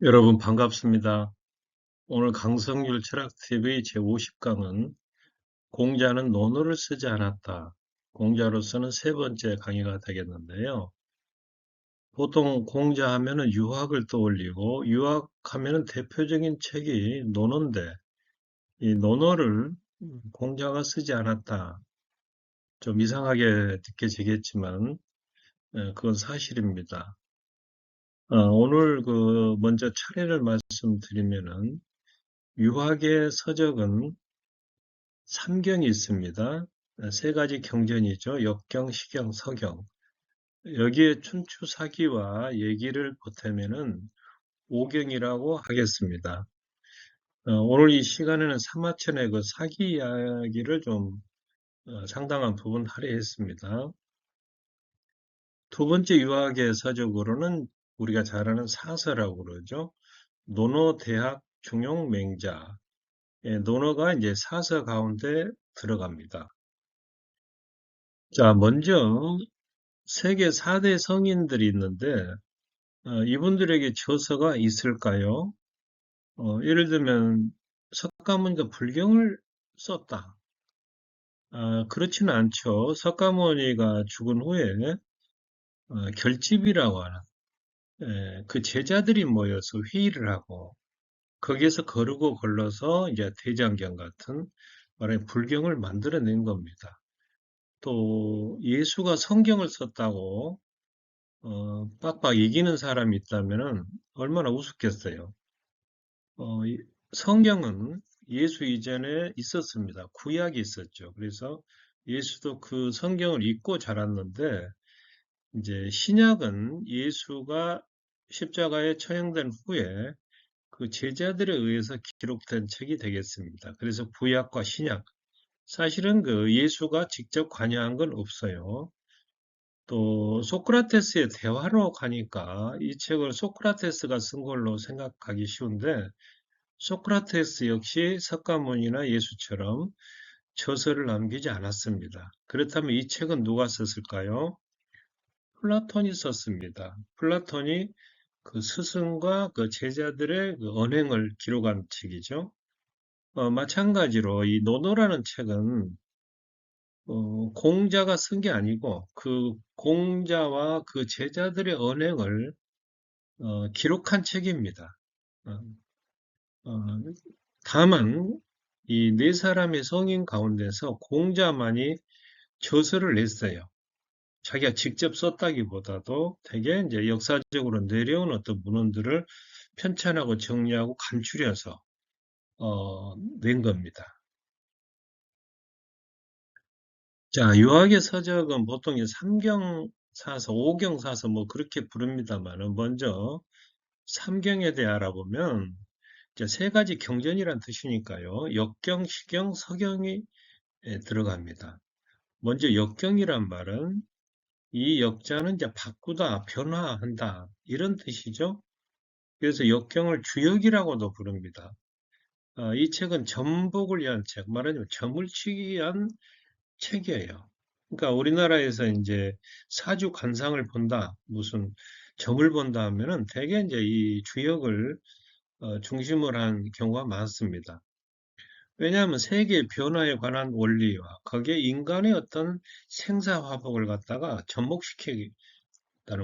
여러분 반갑습니다. 오늘 강성률 철학TV 제50강은 공자는 논어를 쓰지 않았다. 공자로서는 세 번째 강의가 되겠는데요. 보통 공자 하면은 유학을 떠올리고 유학하면은 대표적인 책이 논어인데 이 논어를 공자가 쓰지 않았다. 좀 이상하게 느껴지겠지만 그건 사실입니다. 오늘 먼저 차례를 말씀드리면은 유학의 서적은 삼경이 있습니다. 세 가지 경전이죠. 역경, 시경, 서경. 여기에 춘추 사기와 얘기를 보태면은 오경이라고 하겠습니다. 오늘 이 시간에는 사마천의 그 사기 이야기를 좀 상당한 부분 할애했습니다. 두 번째 유학의 서적으로는 우리가 잘 아는 사서라고 그러죠. 논어대학 중용맹자. 논어가 이제 사서 가운데 들어갑니다. 자, 먼저 세계 4대 성인들이 있는데 이분들에게 저서가 있을까요? 예를 들면 석가모니가 불경을 썼다. 그렇지는 않죠. 석가모니가 죽은 후에 결집이라고 하는 그 제자들이 모여서 회의를 하고 거기에서 거르고 걸러서 이제 대장경 같은 말하는 불경을 만들어낸 겁니다. 또 예수가 성경을 썼다고 빡빡 이기는 사람이 있다면은 얼마나 우습겠어요. 성경은 예수 이전에 있었습니다. 구약이 있었죠. 그래서 예수도 그 성경을 읽고 자랐는데 이제 신약은 예수가 십자가에 처형된 후에 그 제자들에 의해서 기록된 책이 되겠습니다. 그래서 구약과 신약 사실은 그 예수가 직접 관여한 건 없어요. 또 소크라테스의 대화로 가니까 이 책을 소크라테스가 쓴 걸로 생각하기 쉬운데 소크라테스 역시 석가모니나 예수처럼 저서를 남기지 않았습니다. 그렇다면 이 책은 누가 썼을까요? 플라톤이 썼습니다. 플라톤이 그 스승과 그 제자들의 그 언행을 기록한 책이죠. 마찬가지로 이 노노라는 책은 공자가 쓴 게 아니고 그 공자와 그 제자들의 언행을 기록한 책입니다. 어, 어, 다만 이 네 사람의 성인 가운데서 공자만이 저서를 냈어요. 자기가 직접 썼다기보다도 되게 이제 역사적으로 내려온 어떤 문헌들을 편찬하고 정리하고 간추려서 낸 겁니다. 자, 유학의 서적은 보통 삼경사서, 오경사서 뭐 그렇게 부릅니다만은 먼저 삼경에 대해 알아보면 이제 세 가지 경전이란 뜻이니까요. 역경, 시경, 서경이 들어갑니다. 먼저 역경이란 말은 이 역자는 이제 바꾸다, 변화한다 이런 뜻이죠. 그래서 역경을 주역이라고도 부릅니다. 이 책은 전복을 위한 책, 말하자면 점을 치기 위한 책이에요. 그러니까 우리나라에서 이제 사주 관상을 본다, 무슨 점을 본다 하면은 대개 이제 이 주역을 중심으로 한 경우가 많습니다. 왜냐하면 세계의 변화에 관한 원리와 거기에 인간의 어떤 생사화복을 갖다가 접목시키다는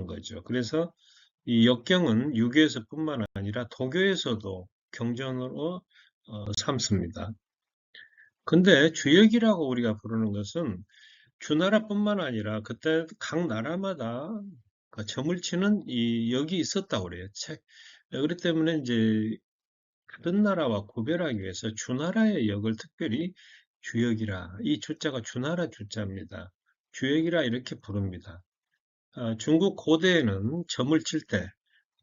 거죠. 그래서 이 역경은 유교에서뿐만 아니라 도교에서도 경전으로 삼습니다. 근데 주역이라고 우리가 부르는 것은 주나라뿐만 아니라 그때 각 나라마다 그 점을 치는 이 역이 있었다고 그래요. 그렇기 때문에 이제 다른 나라와 구별하기 위해서 주나라의 역을 특별히 주역이라, 이 주자가 주나라 주자입니다. 주역이라 이렇게 부릅니다. 중국 고대에는 점을 칠 때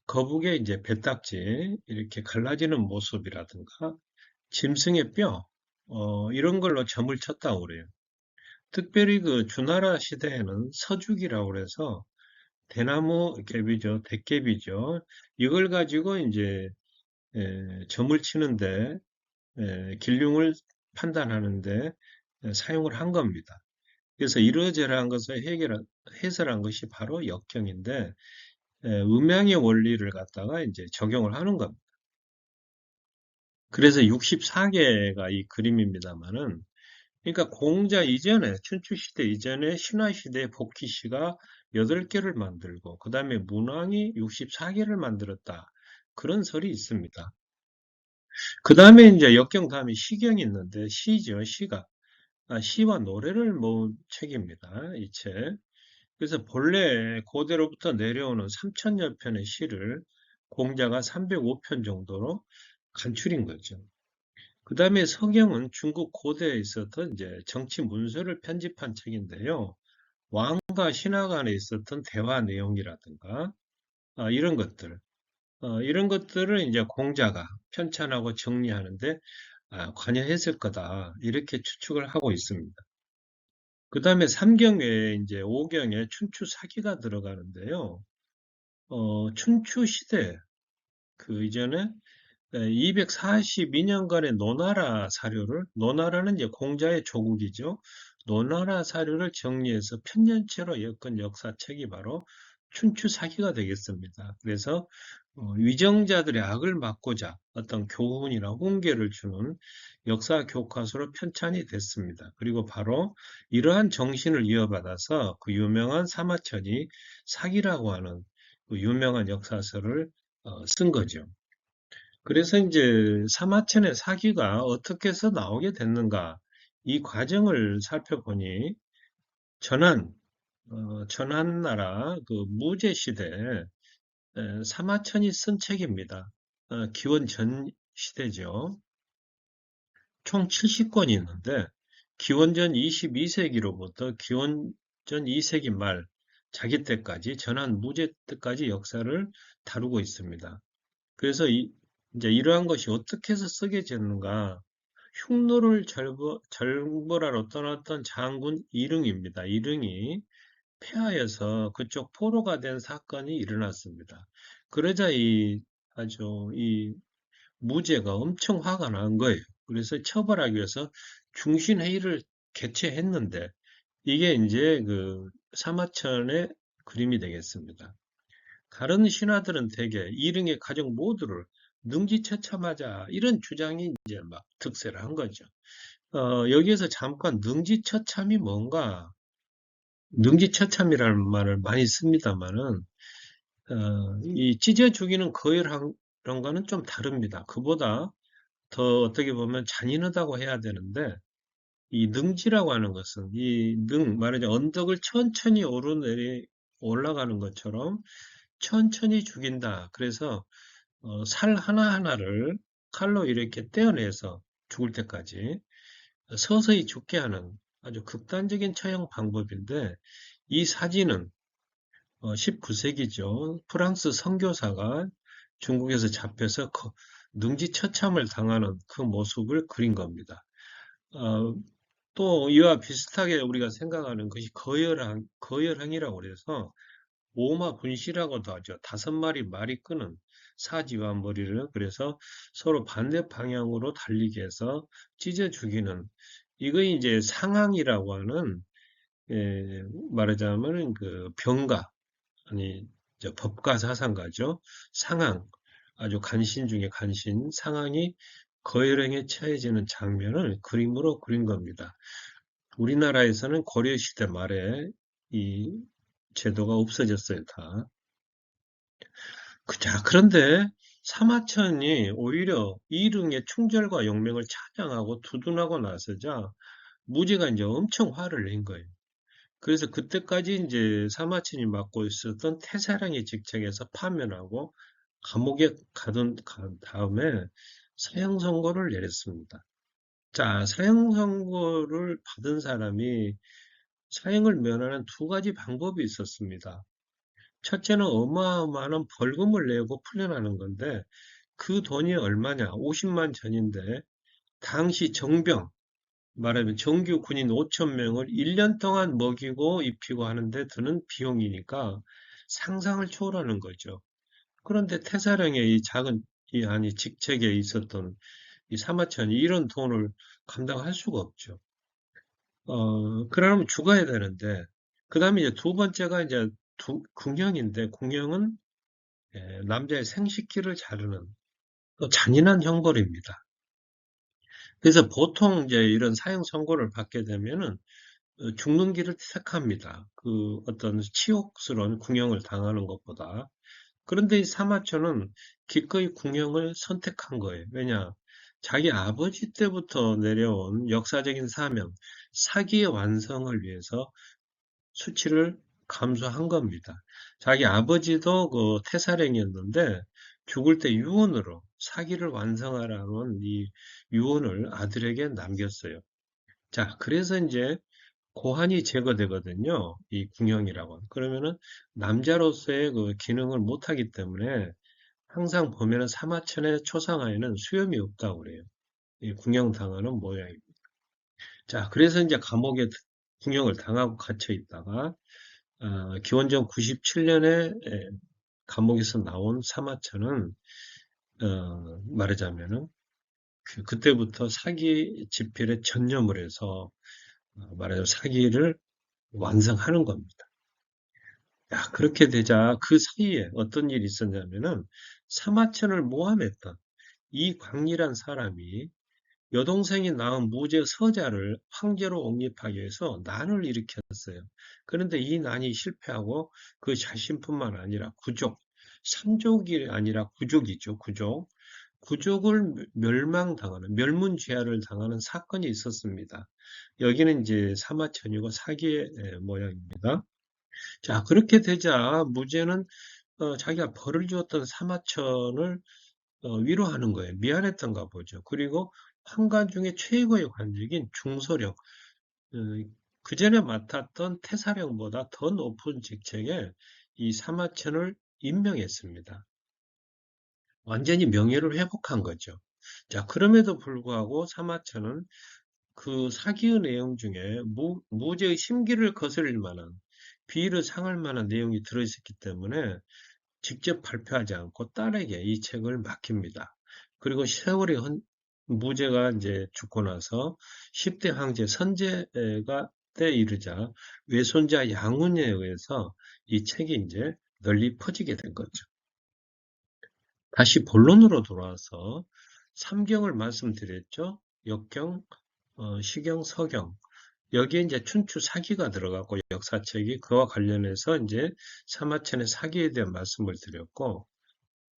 거북의 이제 배딱지 이렇게 갈라지는 모습이라든가 짐승의 뼈 이런 걸로 점을 쳤다고 그래요. 특별히 그 주나라 시대에는 서죽이라고 그래서 대나무 갭이죠, 대갭이죠. 이걸 가지고 이제 점을 치는데 길흉을 판단하는데 사용을 한 겁니다. 그래서 이러저러한 것을 해설한 것이 바로 역경인데 음양의 원리를 갖다가 이제 적용을 하는 겁니다. 그래서 64개가 이 그림입니다만은, 그러니까 공자 이전에, 춘추시대 이전에 신화시대 복희씨가 8개를 만들고, 그 다음에 문왕이 64개를 만들었다. 그런 설이 있습니다. 그 다음에 이제 역경 다음에 시경이 있는데, 시죠, 시가. 시와 노래를 모은 책입니다, 이 책. 그래서 본래 고대로부터 내려오는 3천여 편의 시를 공자가 305편 정도로 간추린 거죠. 그 다음에 서경은 중국 고대에 있었던 이제 정치 문서를 편집한 책인데요. 왕과 신하 간에 있었던 대화 내용이라든가 이런 것들, 이런 것들을 이제 공자가 편찬하고 정리하는데 관여했을 거다 이렇게 추측을 하고 있습니다. 그 다음에 삼경 외에 이제 오경에 춘추 사기가 들어가는데요. 춘추 시대 그 이전에 242년간의 노나라 사료를, 노나라는 이제 공자의 조국이죠. 노나라 사료를 정리해서 편년체로 엮은 역사책이 바로 춘추사기가 되겠습니다. 그래서 위정자들의 악을 막고자 어떤 교훈이나 훈계를 주는 역사 교과서로 편찬이 됐습니다. 그리고 바로 이러한 정신을 이어받아서 그 유명한 사마천이 사기라고 하는 그 유명한 역사서를 쓴 거죠. 그래서 이제 사마천의 사기가 어떻게 해서 나오게 됐는가? 이 과정을 살펴보니 전한, 전한나라 그 무제 시대 사마천이 쓴 책입니다. 기원 전 시대죠. 총 70권이 있는데 기원전 22세기로부터 기원전 2세기 말 자기 때까지 전한 무제 때까지 역사를 다루고 있습니다. 그래서 이제 이러한 것이 어떻게 해서 쓰게 됐는가? 흉노를 절벌하러 떠났던 장군 이릉입니다. 이릉이 폐하여서 그쪽 포로가 된 사건이 일어났습니다. 그러자 아주 이 무죄가 엄청 화가 난 거예요. 그래서 처벌하기 위해서 중신회의를 개최했는데 이게 이제 그 사마천의 그림이 되겠습니다. 다른 신하들은 대개 이릉의 가족 모두를 능지처참하자 이런 주장이 이제 막 득세를 한 거죠. 여기에서 잠깐 능지처참이 뭔가, 능지처참이라는 말을 많이 씁니다만은 이 찢어 죽이는 거열한과는 좀 다릅니다. 그보다 더 어떻게 보면 잔인하다고 해야 되는데 이 능지라고 하는 것은 말하자면 언덕을 천천히 오르내리 올라가는 것처럼 천천히 죽인다. 그래서 살 하나하나를 칼로 이렇게 떼어내서 죽을 때까지 서서히 죽게 하는 아주 극단적인 처형 방법인데 이 사진은 19세기죠. 프랑스 선교사가 중국에서 잡혀서 능지처참을 당하는 그 모습을 그린 겁니다. 어, 또 이와 비슷하게 우리가 생각하는 것이 거열형이라고 그래서 오마 분시라고도 하죠. 5마리 말이 끄는 사지와 머리를 그래서 서로 반대 방향으로 달리게 해서 찢어 죽이는 이거 이제 상항이라고 하는 말하자면 그 병가 아니 법가 사상가죠. 상항 아주 간신 중에 간신 상항이 거열형에 처해지는 장면을 그림으로 그린 겁니다. 우리나라에서는 고려시대 말에 이 제도가 없어졌어요, 다. 자, 그런데 사마천이 오히려 이릉의 충절과 용맹을 찬양하고 두둔하고 나서자 무지가 이제 엄청 화를 낸 거예요. 그래서 그때까지 이제 사마천이 맡고 있었던 태사랑의 직책에서 파면하고 감옥에 간 다음에 사형 선고를 내렸습니다. 자, 사형 선고를 받은 사람이 사형을 면하는 2가지 방법이 있었습니다. 첫째는 어마어마한 벌금을 내고 풀려나는 건데 그 돈이 얼마냐? 50만 전인데 당시 정병 말하면 정규 군인 5천 명을 1년 동안 먹이고 입히고 하는데 드는 비용이니까 상상을 초월하는 거죠. 그런데 태사령의 이 작은 아니 직책에 있었던 이 사마천이 이런 돈을 감당할 수가 없죠. 그러면 죽어야 되는데 그 다음에 이제 두 번째가 이제 궁형인데 궁형은 남자의 생식기를 자르는 또 잔인한 형벌입니다. 그래서 보통 이제 이런 사형 선고를 받게 되면은 죽는 길을 택합니다. 그 어떤 치욕스러운 궁형을 당하는 것보다. 그런데 이 사마천은 기꺼이 궁형을 선택한 거예요. 왜냐? 자기 아버지 때부터 내려온 역사적인 사명, 사기의 완성을 위해서 수치를 감수한 겁니다. 자기 아버지도 그 태사령이었는데 죽을 때 유언으로 사기를 완성하라는 이 유언을 아들에게 남겼어요. 자, 그래서 이제 고환이 제거되거든요. 이 궁형이라고. 그러면은 남자로서의 그 기능을 못하기 때문에 항상 보면은 사마천의 초상화에는 수염이 없다고 그래요. 이 궁형 당하는 모양입니다. 자, 그래서 이제 감옥에 궁형을 당하고 갇혀 있다가 기원전 97년에 감옥에서 나온 사마천은 말하자면은 그때부터 사기 집필에 전념을 해서 말하자면 사기를 완성하는 겁니다. 야, 그렇게 되자 그 사이에 어떤 일이 있었냐면은 사마천을 모함했던 이 광리란 사람이 여동생이 낳은 무죄 서자를 황제로 옹립하기 위해서 난을 일으켰어요. 그런데 이 난이 실패하고 그 자신뿐만 아니라 구족, 삼족이 아니라 구족이죠, 구족. 구족을 멸망당하는, 멸문죄화를 당하는 사건이 있었습니다. 여기는 이제 사마천이고 사기의 모양입니다. 자, 그렇게 되자 무죄는 자기가 벌을 주었던 사마천을 위로하는 거예요. 미안했던가 보죠. 그리고 환관 중에 최고의 관직인 중서령, 어, 그 전에 맡았던 태사령보다 더 높은 직책에 이 사마천을 임명했습니다. 완전히 명예를 회복한 거죠. 자, 그럼에도 불구하고 사마천은 그 사기의 내용 중에 무죄의 심기를 거스릴 만한, 비위를 상할 만한 내용이 들어있었기 때문에 직접 발표하지 않고 딸에게 이 책을 맡깁니다. 그리고 세월이 무죄가 이제 죽고 나서 10대 황제 선제가 때 이르자 외손자 양훈에 의해서 이 책이 이제 널리 퍼지게 된 거죠. 다시 본론으로 돌아와서 삼경을 말씀드렸죠. 역경, 시경, 서경. 여기에 이제 춘추 사기가 들어가고 역사책이 그와 관련해서 이제 사마천의 사기에 대한 말씀을 드렸고,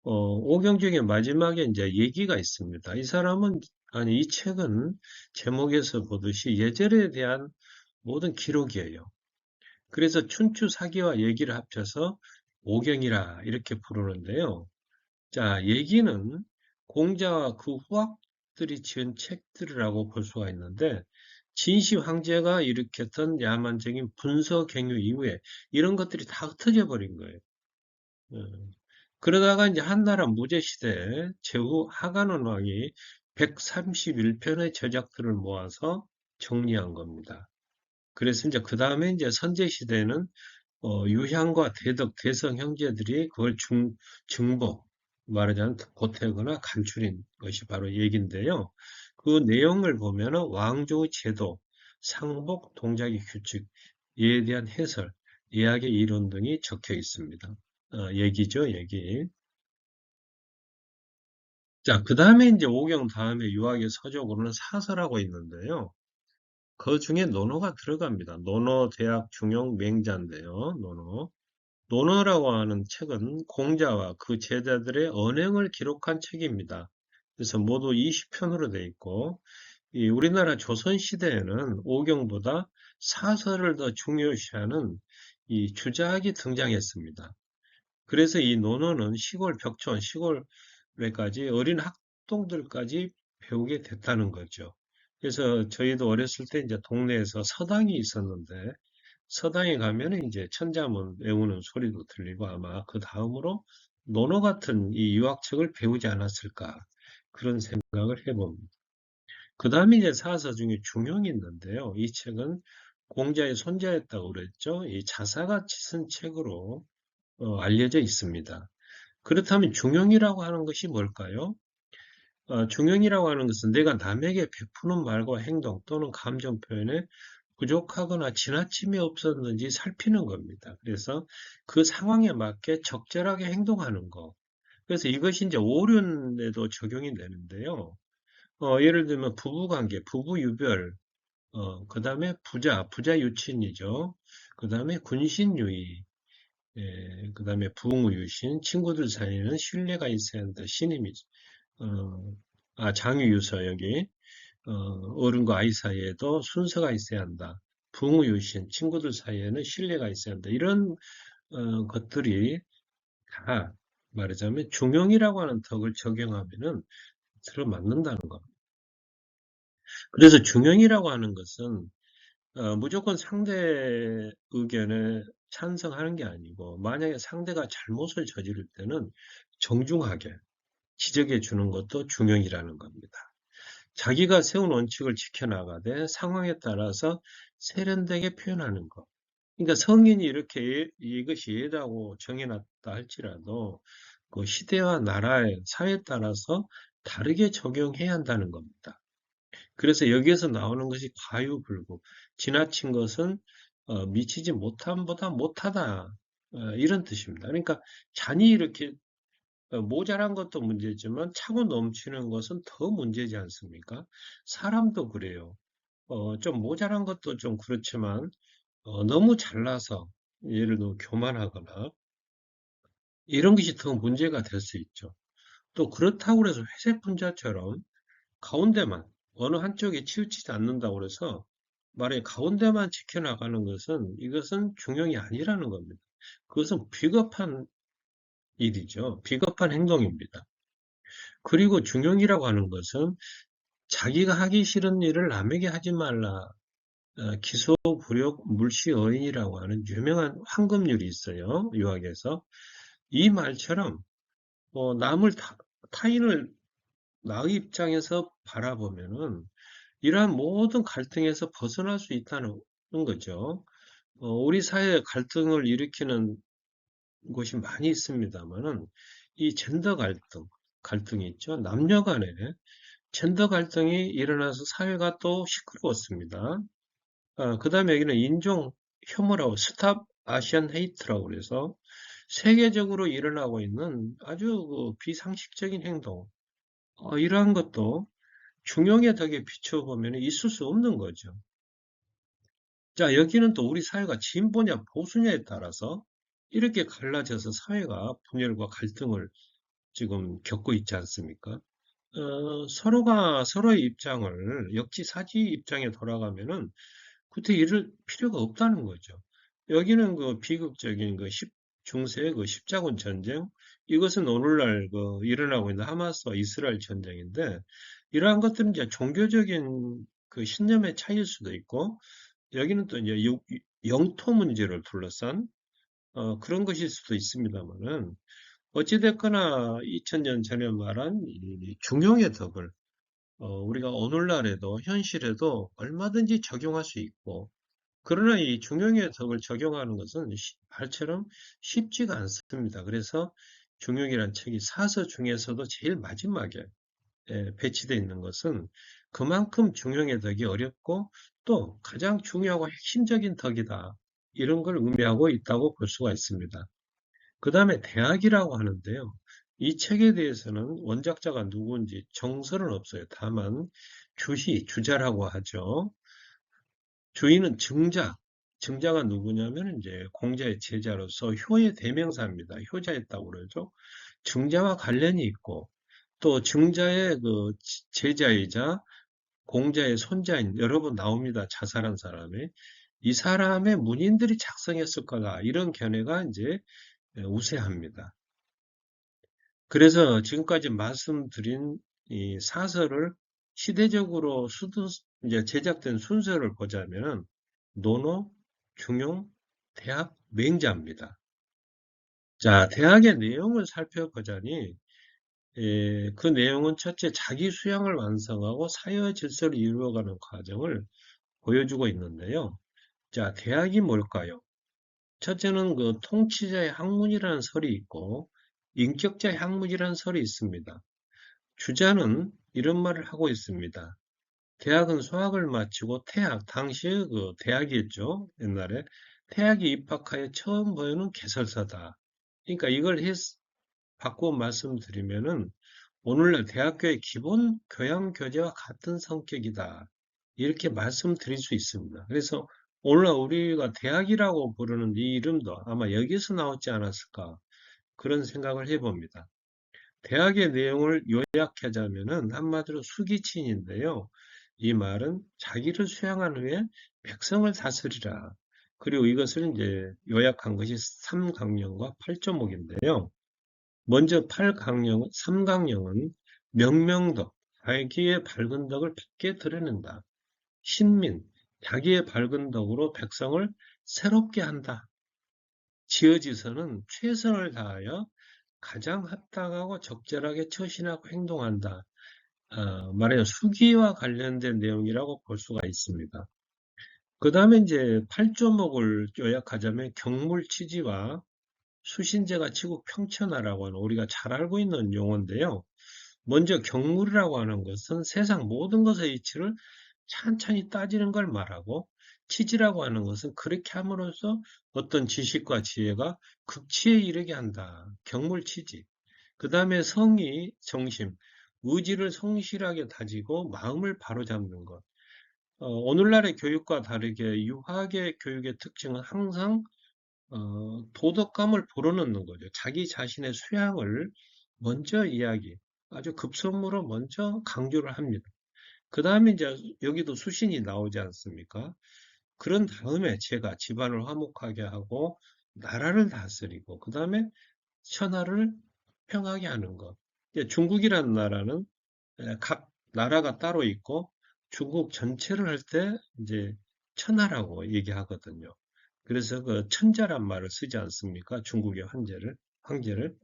오경 중에 마지막에 이제 얘기가 있습니다. 이 사람은, 아니, 이 책은 제목에서 보듯이 예절에 대한 모든 기록이에요. 그래서 춘추 사기와 얘기를 합쳐서 오경이라 이렇게 부르는데요. 자, 얘기는 공자와 그 후학들이 지은 책들이라고 볼 수가 있는데, 진시 황제가 일으켰던 야만적인 분서경유 이후에 이런 것들이 다 흩어져 버린 거예요. 그러다가 이제 한나라 무제시대에 제후 하간원 왕이 131편의 저작들을 모아서 정리한 겁니다. 그래서 이제 그 다음에 이제 선제시대에는 유향과 대덕, 대성 형제들이 그걸 증보, 말하자면 보태거나 간추린 것이 바로 얘기인데요. 그 내용을 보면은 왕조의 제도, 상복, 동작의 규칙, 이에 대한 해설, 예학의 이론 등이 적혀 있습니다. 얘기죠, 얘기. 자, 그 다음에 이제 오경 다음에 유학의 서적으로는 사서라고 있는데요. 그 중에 논어가 들어갑니다. 논어, 대학, 중용, 맹자인데요. 논어. 논어라고 하는 책은 공자와 그 제자들의 언행을 기록한 책입니다. 그래서 모두 20편으로 되어 있고, 이 우리나라 조선시대에는 오경보다 사서를 더 중요시하는 이 주작이 등장했습니다. 그래서 이 논어는 시골 벽촌, 시골에까지 어린 학童들까지 배우게 됐다는 거죠. 그래서 저희도 어렸을 때 이제 동네에서 서당이 있었는데 서당에 가면은 이제 천자문 외우는 소리도 들리고 아마 그 다음으로 논어 같은 이 유학책을 배우지 않았을까 그런 생각을 해봅니다. 그 다음에 이제 사서 중에 중용이 있는데요. 이 책은 공자의 손자였다고 그랬죠. 이 자사같이 쓴 책으로 알려져 있습니다. 그렇다면 중용이라고 하는 것이 뭘까요? 중용이라고 하는 것은 내가 남에게 베푸는 말과 행동 또는 감정 표현에 부족하거나 지나침이 없었는지 살피는 겁니다. 그래서 그 상황에 맞게 적절하게 행동하는 거. 그래서 이것이 이제 오륜에도 적용이 되는데요. 예를 들면 부부관계, 부부유별, 그 다음에 부자 유친이죠. 그 다음에 군신유의, 그 다음에 부흥유신, 친구들 사이에는 신뢰가 있어야 한다. 신임이죠. 어, 장유유서 여기. 어른과 아이 사이에도 순서가 있어야 한다. 부모유신, 친구들 사이에는 신뢰가 있어야 한다. 이런 것들이 다 말하자면 중용이라고 하는 덕을 적용하면은 들어맞는다는 겁니다. 그래서 중용이라고 하는 것은 무조건 상대 의견에 찬성하는 게 아니고 만약에 상대가 잘못을 저지를 때는 정중하게 지적해 주는 것도 중용이라는 겁니다. 자기가 세운 원칙을 지켜나가되 상황에 따라서 세련되게 표현하는 것. 그러니까 성인이 이렇게 이것이 예다고 정해놨다 할지라도 그 시대와 나라의 사회에 따라서 다르게 적용해야 한다는 겁니다. 그래서 여기에서 나오는 것이 과유불급, 지나친 것은 미치지 못함보다 못하다 이런 뜻입니다. 그러니까 잔이 이렇게 모자란 것도 문제지만 차고 넘치는 것은 더 문제지 않습니까? 사람도 그래요. 좀 모자란 것도 좀 그렇지만 너무 잘나서 예를 들어 교만하거나 이런 것이 더 문제가 될 수 있죠. 또 그렇다고 해서 회색 분자처럼 가운데만 어느 한쪽에 치우치지 않는다고 해서 말해 가운데만 지켜나가는 것은 이것은 중용이 아니라는 겁니다. 그것은 비겁한 일이죠. 비겁한 행동입니다. 그리고 중용이라고 하는 것은 자기가 하기 싫은 일을 남에게 하지 말라. 기소불역 물시어인이라고 하는 유명한 황금률이 있어요. 유학에서. 이 말처럼 남을 타인을 나의 입장에서 바라보면은 이러한 모든 갈등에서 벗어날 수 있다는 거죠. 우리 사회에 갈등을 일으키는 곳이 많이 있습니다만은 이 젠더 갈등이 있죠. 남녀 간에 젠더 갈등이 일어나서 사회가 또 시끄러웠습니다. 그 다음에 여기는 인종 혐오라고 스탑 아시안 헤이트라고 그래서 세계적으로 일어나고 있는 아주 그 비상식적인 행동, 이러한 것도 중용의 덕에 비춰보면 있을 수 없는 거죠. 자, 여기는 또 우리 사회가 진보냐 보수냐에 따라서 이렇게 갈라져서 사회가 분열과 갈등을 지금 겪고 있지 않습니까? 서로가 서로의 입장을 역지사지 입장에 돌아가면은 그때 이럴 필요가 없다는 거죠. 여기는 그 비극적인 그 중세 그 십자군 전쟁, 이것은 오늘날 그 일어나고 있는 하마스와 이스라엘 전쟁인데, 이러한 것들은 이제 종교적인 그 신념의 차이일 수도 있고, 여기는 또 이제 영토 문제를 둘러싼 그런 것일 수도 있습니다만은, 어찌됐거나 2000년 전에 말한 이 중용의 덕을 우리가 오늘날에도 현실에도 얼마든지 적용할 수 있고, 그러나 이 중용의 덕을 적용하는 것은 말처럼 쉽지가 않습니다. 그래서 중용이란 책이 사서 중에서도 제일 마지막에 배치되어 있는 것은 그만큼 중용의 덕이 어렵고 또 가장 중요하고 핵심적인 덕이다. 이런 걸 의미하고 있다고 볼 수가 있습니다. 그 다음에 대학이라고 하는데요. 이 책에 대해서는 원작자가 누구인지 정설은 없어요. 다만 주자라고 하죠. 주인은 증자가 누구냐면 이제 공자의 제자로서 효의 대명사입니다. 효자였다고 그러죠. 증자와 관련이 있고 또 증자의 그 제자이자 공자의 손자인 여러 번 나옵니다. 자살한 사람이. 이 사람의 문인들이 작성했을 거다. 이런 견해가 이제 우세합니다. 그래서 지금까지 말씀드린 이 사설을 시대적으로 이제 제작된 순서를 보자면 논어, 중용, 대학, 맹자입니다. 자, 대학의 내용을 살펴보자니 그 내용은 첫째 자기 수양을 완성하고 사회의 질서를 이루어가는 과정을 보여주고 있는데요. 자, 대학이 뭘까요? 첫째는 그 통치자의 학문이라는 설이 있고 인격자의 학문이라는 설이 있습니다. 주자는 이런 말을 하고 있습니다. 대학은 수학을 마치고 태학, 당시 그 대학이었죠. 옛날에. 태학에 입학하여 처음 보이는 개설사다. 그러니까 이걸 바꾸어 말씀드리면은 오늘날 대학교의 기본 교양 교재와 같은 성격이다. 이렇게 말씀드릴 수 있습니다. 그래서 오늘날 우리가 대학이라고 부르는 이 이름도 아마 여기서 나오지 않았을까 그런 생각을 해봅니다. 대학의 내용을 요약하자면은 한마디로 수기친인데요. 이 말은 자기를 수양한 후에 백성을 다스리라. 그리고 이것을 이제 요약한 것이 삼강령과 팔조목인데요. 먼저 3강령은 명명덕, 자기의 밝은 덕을 밖에 드러낸다. 신민, 자기의 밝은 덕으로 백성을 새롭게 한다. 지어지서는 최선을 다하여 가장 합당하고 적절하게 처신하고 행동한다. 말하자면 수기와 관련된 내용이라고 볼 수가 있습니다. 그 다음에 이제 8조목을 요약하자면 경물치지와 수신제가 치국 평천하라고 하는 우리가 잘 알고 있는 용어인데요. 먼저 경물이라고 하는 것은 세상 모든 것의 이치를 찬찬히 따지는 걸 말하고 치지라고 하는 것은 그렇게 함으로써 어떤 지식과 지혜가 극치에 이르게 한다. 경물치지. 그 다음에 성의, 정심, 의지를 성실하게 다지고 마음을 바로잡는 것. 오늘날의 교육과 다르게 유학의 교육의 특징은 항상 도덕감을 불어넣는 거죠. 자기 자신의 수양을 먼저 아주 급선무로 먼저 강조를 합니다. 그 다음에 이제 여기도 수신이 나오지 않습니까? 그런 다음에 제가 집안을 화목하게 하고 나라를 다스리고 그 다음에 천하를 평하게 하는 것. 중국이라는 나라는 각 나라가 따로 있고 중국 전체를 할 때 이제 천하라고 얘기하거든요. 그래서 그 천자란 말을 쓰지 않습니까? 중국의 황제를.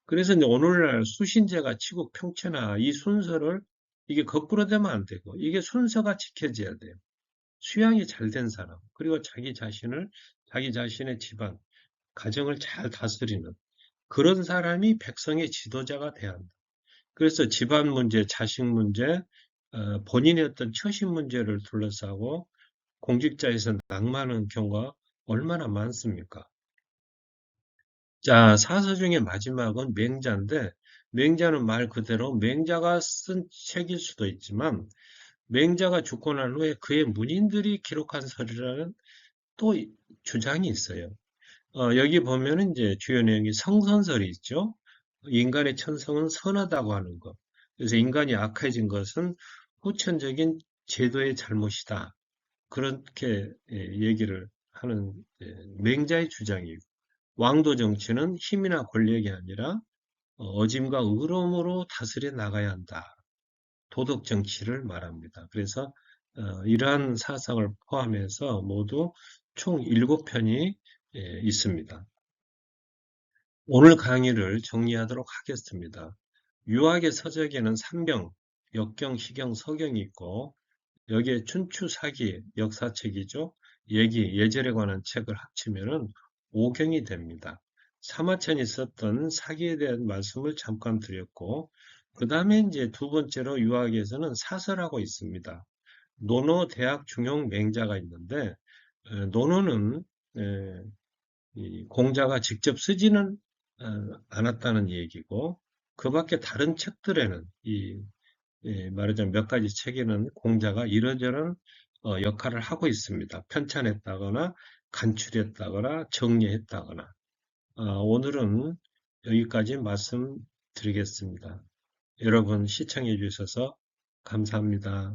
그래서 이제 오늘날 수신제가 치국 평천하 이 순서를 이게 거꾸로 되면 안 되고 이게 순서가 지켜져야 돼요. 수양이 잘 된 사람, 그리고 자기 자신의 집안, 가정을 잘 다스리는 그런 사람이 백성의 지도자가 돼야 한다. 그래서 집안 문제, 자식 문제, 본인의 어떤 처신 문제를 둘러싸고 공직자에서 낙마하는 경우가 얼마나 많습니까? 자, 사서 중에 마지막은 맹자인데, 맹자는 말 그대로 맹자가 쓴 책일 수도 있지만, 맹자가 죽고 난 후에 그의 문인들이 기록한 설이라는 또 주장이 있어요. 여기 보면은 이제 주요 내용이 성선설이 있죠. 인간의 천성은 선하다고 하는 것. 그래서 인간이 악해진 것은 후천적인 제도의 잘못이다. 그렇게 얘기를 하는 맹자의 주장이고, 왕도 정치는 힘이나 권력이 아니라 어짐과 의로움으로 다스려 나가야 한다. 도덕 정치를 말합니다. 그래서 이러한 사상을 포함해서 모두 총 7편이 있습니다. 오늘 강의를 정리하도록 하겠습니다. 유학의 서적에는 삼경, 역경, 시경, 서경이 있고 여기에 춘추, 사기, 역사책이죠. 예절에 관한 책을 합치면은 5경이 됩니다. 사마천이 썼던 사기에 대한 말씀을 잠깐 드렸고, 그 다음에 이제 두 번째로 유학에서는 사설하고 있습니다. 논어 대학 중용 맹자가 있는데, 논어는 이 공자가 직접 쓰지는 않았다는 얘기고, 그 밖에 다른 책들에는 말하자면 몇 가지 책에는 공자가 이러저런 역할을 하고 있습니다. 편찬했다거나 간추렸다거나 정리했다거나. 오늘은 여기까지 말씀드리겠습니다. 여러분 시청해 주셔서 감사합니다.